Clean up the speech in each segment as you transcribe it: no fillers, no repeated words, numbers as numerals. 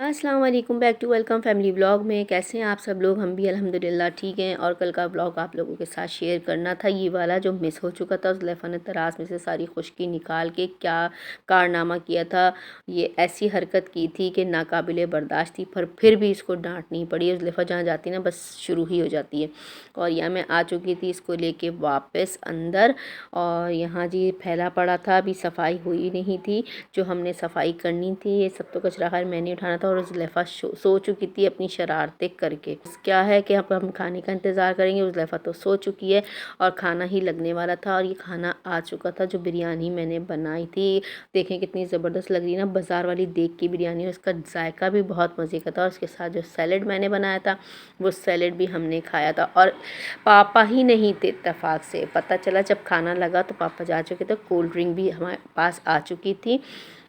अस्सलाम वालेकुम, back to welcome family vlog में। कैसे हैं आप सब लोग? हम भी अल्हम्दुलिल्लाह ठीक हैं। और कल का व्लॉग आप लोगों के साथ शेयर करना था, ये वाला जो मिस हो चुका था। ज़ुलेफ़ा ने तरास में से सारी खुश्की निकाल के क्या कारनामा किया था। ये ऐसी हरकत की थी कि नाकाबिले बर्दाश्त थी, पर फिर भी इसको डांटनी पड़ी। ज़ुलेफ़ा जहाँ जाती है ना, बस शुरू ही हो जाती है। और यहाँ मैं आ चुकी थी इसको लेके वापस अंदर। और यहाँ जी फैला पड़ा था, अभी सफाई हुई नहीं थी। जो हमने सफाई करनी थी, ये सब तो कचरा खैर मैंने उठाना था। और ज़ुलेफ़ा सो चुकी थी अपनी शरारतें करके। क्या है कि अब हम खाने का इंतज़ार करेंगे। ज़ुलेफ़ा तो सो चुकी है और खाना ही लगने वाला था। और ये खाना आ चुका था, जो बिरयानी मैंने बनाई थी। देखें कितनी ज़बरदस्त लग रही है ना, बाज़ार वाली देग की बिरयानी। उसका जायका भी बहुत मज़े का था। और उसके साथ जो सैलेड मैंने बनाया था, वो सैलेड भी हमने खाया था। और पापा ही नहीं थे, इत्तेफाक से पता चला जब खाना लगा तो पापा जा चुके थे। कोल्ड ड्रिंक भी हमारे पास आ चुकी थी।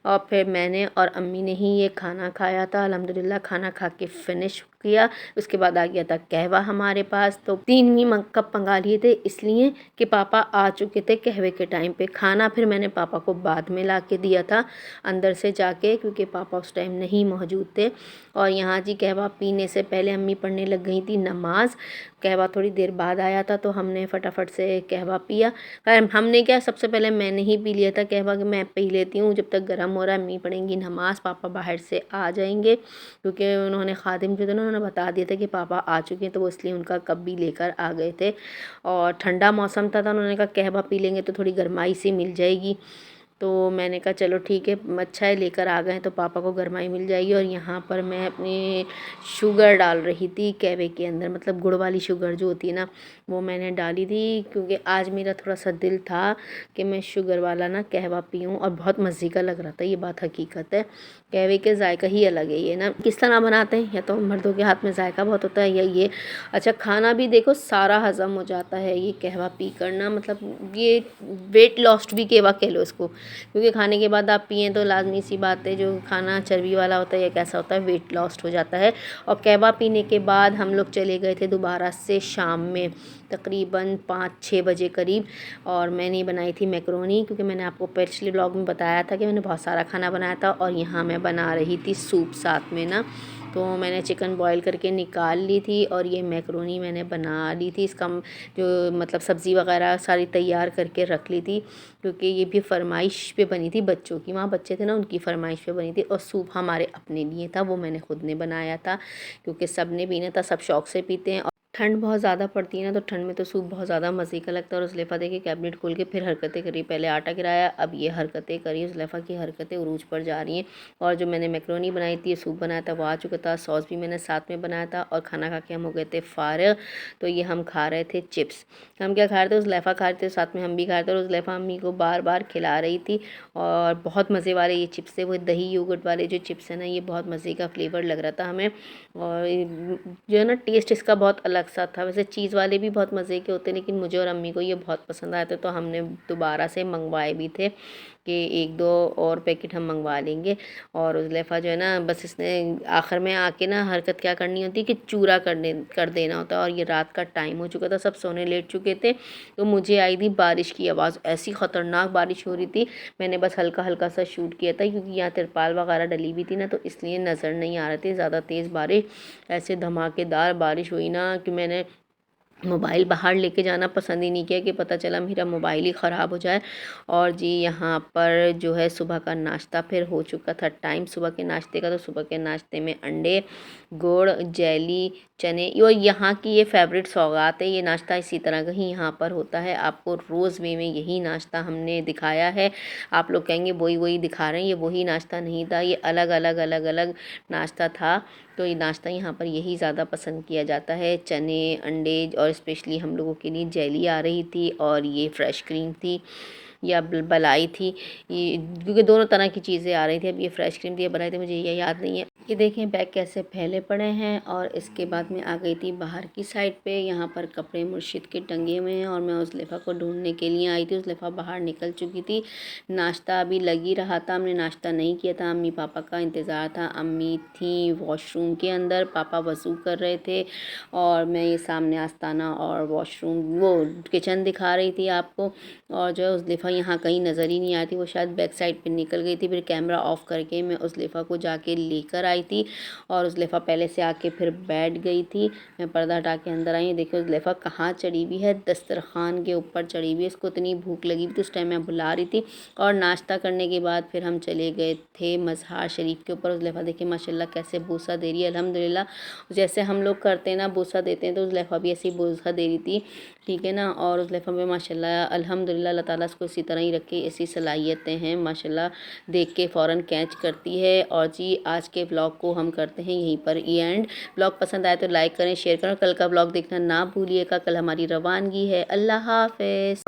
और फिर मैंने और अम्मी ने ही ये खाना खाया था। अल्हम्दुलिल्लाह खाना खा के फिनिश किया। उसके बाद आ गया था कहवा हमारे पास। तो 3 ही कप मंगा लिए थे, इसलिए कि पापा आ चुके थे कहवे के टाइम पे। खाना फिर मैंने पापा को बाद में ला के दिया था अंदर से जाके, क्योंकि पापा उस टाइम नहीं मौजूद थे। और यहाँ जी कहवा पीने से पहले अम्मी पढ़ने लग गई थी नमाज़। कहवा थोड़ी देर बाद आया था, तो हमने फटाफट से कहवा पिया। खैर हमने क्या, सबसे पहले मैंने ही पी लिया था कहवा, कि मैं पी लेती हूँ जब तक गर्म हो रहा है। अम्मी पढ़ेंगी नमाज़, पापा बाहर से आ जाएंगे, क्योंकि उन्होंने खादिम जो थे ना, उन्होंने बता दिया था कि पापा आ चुके हैं, तो वो इसलिए उनका कप भी लेकर आ गए थे। और ठंडा मौसम था, तो उन्होंने कहा कहवा पी लेंगे तो थोड़ी गर्माई सी मिल जाएगी। तो मैंने कहा चलो ठीक है, अच्छा है लेकर आ गए हैं तो पापा को गरमाई मिल जाएगी। और यहाँ पर मैं अपनी शुगर डाल रही थी कहवे के अंदर, मतलब गुड़ वाली शुगर जो होती है ना, वो मैंने डाली थी। क्योंकि आज मेरा थोड़ा सा दिल था कि मैं शुगर वाला ना कहवा पीऊँ, और बहुत मज़े का लग रहा था। ये बात हकीकत है, कहवे के जायका ही अलग है। ये ना किस तरह बनाते हैं, या तो मर्दों के हाथ में जायका बहुत होता है, या ये अच्छा खाना भी देखो सारा हज़म हो जाता है ये कहवा पी कर ना। मतलब ये वेट लॉस्ट भी कहवा कह लो इसको, क्योंकि खाने के बाद आप पिएँ तो लाजमी सी बात है, जो खाना चर्बी वाला होता है या कैसा होता है, वेट लॉस्ट हो जाता है। और कहवा पीने के बाद हम लोग चले गए थे दोबारा से शाम में, तकरीबन 5-6 बजे करीब। और मैंने बनाई थी मैकरोनी, क्योंकि मैंने आपको पिछले व्लॉग में बताया था कि मैंने बहुत सारा खाना बनाया था। और यहाँ मैं बना रही थी सूप साथ में ना। तो मैंने चिकन बॉईल करके निकाल ली थी, और ये मैकरोनी मैंने बना ली थी। इसका जो मतलब सब्ज़ी वगैरह सारी तैयार करके रख ली थी, क्योंकि ये भी फरमाइश पे बनी थी बच्चों की। वहाँ बच्चे थे ना, उनकी फरमाइश पे बनी थी। और सूप हमारे अपने लिए था, वो मैंने खुद ने बनाया था, क्योंकि सब ने पीना था, सब शौक़ से पीते हैं। और ठंड बहुत ज़्यादा पड़ती है ना, तो ठंड में तो सूप बहुत ज़्यादा मज़े का लगता है। और ज़ुलेफ़ा देखिए कैबिनेट खोल के फिर हरकतें करी, पहले आटा गिराया, अब ये हरकतें करी। ज़ुलेफ़ा की हरकतें उरूज पर जा रही हैं। और जो मैंने मैकरोनी बनाई थी, सूप बनाया था, वो आ चुका था। सॉस भी मैंने साथ में बनाया था। और खाना खा के हम हो गए थे फारिग। तो ये हम खा रहे थे चिप्स। हम क्या खा रहे थे, ज़ुलेफ़ा खा रहे थे, साथ में हम भी खा रहे थे। और ज़ुलेफ़ा अम्मी को बार बार खिला रही थी। और बहुत मज़े वाले ये चिप्स थे, वो दही योगर्ट वाले जो चिप्स हैं ना, ये बहुत मज़े का फ्लेवर लग रहा था हमें। और जो है ना, टेस्ट इसका बहुत अलग सा था। वैसे चीज़ वाले भी बहुत मज़े के होते हैं, लेकिन मुझे और अम्मी को ये बहुत पसंद आए थे, तो हमने दोबारा से मंगवाए भी थे कि 1-2 और पैकेट हम मंगवा लेंगे। और ज़ुलेफ़ा जो है ना, बस इसने आखिर में आके ना हरकत क्या करनी होती है कि चूरा कर देना होता है। और ये रात का टाइम हो चुका था, सब सोने लेट चुके थे। तो मुझे आई थी बारिश की आवाज़, ऐसी ख़तरनाक बारिश हो रही थी। मैंने बस हल्का हल्का सा शूट किया था, क्योंकि यहाँ तिरपाल वगैरह डली हुई थी ना, तो इसलिए नज़र नहीं आ रहे थे ज़्यादा तेज़ बारिश। ऐसे धमाकेदार बारिश हुई ना कि मैंने मोबाइल बाहर लेके जाना पसंद ही नहीं किया, कि पता चला मेरा मोबाइल ही ख़राब हो जाए। और जी यहाँ पर जो है सुबह का नाश्ता फिर हो चुका था टाइम सुबह के नाश्ते का। तो सुबह के नाश्ते में अंडे, गुड़, जेली, चने, और यहाँ की ये फेवरेट सौगात है। ये नाश्ता इसी तरह का ही यहाँ पर होता है। आपको रोज़ वे में यही नाश्ता हमने दिखाया है। आप लोग कहेंगे वही वही दिखा रहे हैं, ये वही नाश्ता नहीं था, ये अलग अलग अलग अलग नाश्ता था। तो ये नाश्ता यहाँ पर यही ज़्यादा पसंद किया जाता है, चने, अंडे। और स्पेशली हम लोगों के लिए जेली आ रही थी, और ये फ्रेश क्रीम थी या बलाई थी। ये क्योंकि दोनों तरह की चीज़ें आ रही थी। अब ये फ्रेश क्रीम थी या बलाई थी, मुझे ये याद नहीं है। ये देखें बैग कैसे फैले पड़े हैं। और इसके बाद में आ गई थी बाहर की साइड पे। यहाँ पर कपड़े मुर्शिद के टंगे हुए हैं, और मैं उस ज़ुलेफ़ा को ढूंढने के लिए आई थी। उस ज़ुलेफ़ा बाहर निकल चुकी थी। नाश्ता अभी लग ही रहा था, हमने नाश्ता नहीं किया था, अम्मी पापा का इंतज़ार था। अम्मी थी वॉशरूम के अंदर, पापा वज़ू कर रहे थे। और मैं ये सामने आस्ताना और वॉशरूम, वो किचन दिखा रही थी आपको। और जो है उस ज़ुलेफ़ा यहाँ कहीं नज़र ही नहीं आती, वो शायद बैक साइड पे निकल गई थी। फिर कैमरा ऑफ़ करके मैं उस ज़ुलेफ़ा को जाके लेकर आई। आई थी और उज़लेफ़ा पहले से आके फिर बैठ गई थी। मैं पर्दा हटा के अंदर आई, देखो उज़लेफ़ा कहाँ चढ़ी हुई है, दस्तरखान के ऊपर चढ़ी हुई है। इसको इतनी भूख लगी थी, उस टाइम मैं बुला रही थी। और नाश्ता करने के बाद फिर हम चले गए थे मज़हार शरीफ के ऊपर। उज़लेफ़ा देखिए माशाल्लाह कैसे बूसा दे रही है, अल्हम्दुलिल्लाह। जैसे हम लोग करते हैं ना बूसा देते हैं, तो उज़लेफ़ा भी ऐसे ही बूसा दे रही थी, ठीक है ना। और उज़लेफ़ा में माशाल्लाह अल्हम्दुलिल्लाह अल्लाह ताला इसको इसी तरह ही रखे, ऐसी सलाहियतें हैं माशाल्लाह, देख के फ़ौरन कैच करती है। और जी आज के व्लॉग को हम करते हैं यहीं पर एंड। व्लॉग पसंद आए तो लाइक करें, शेयर करें। कल का व्लॉग देखना ना भूलिएगा, कल हमारी रवानगी है। अल्लाह हाफ़िज़।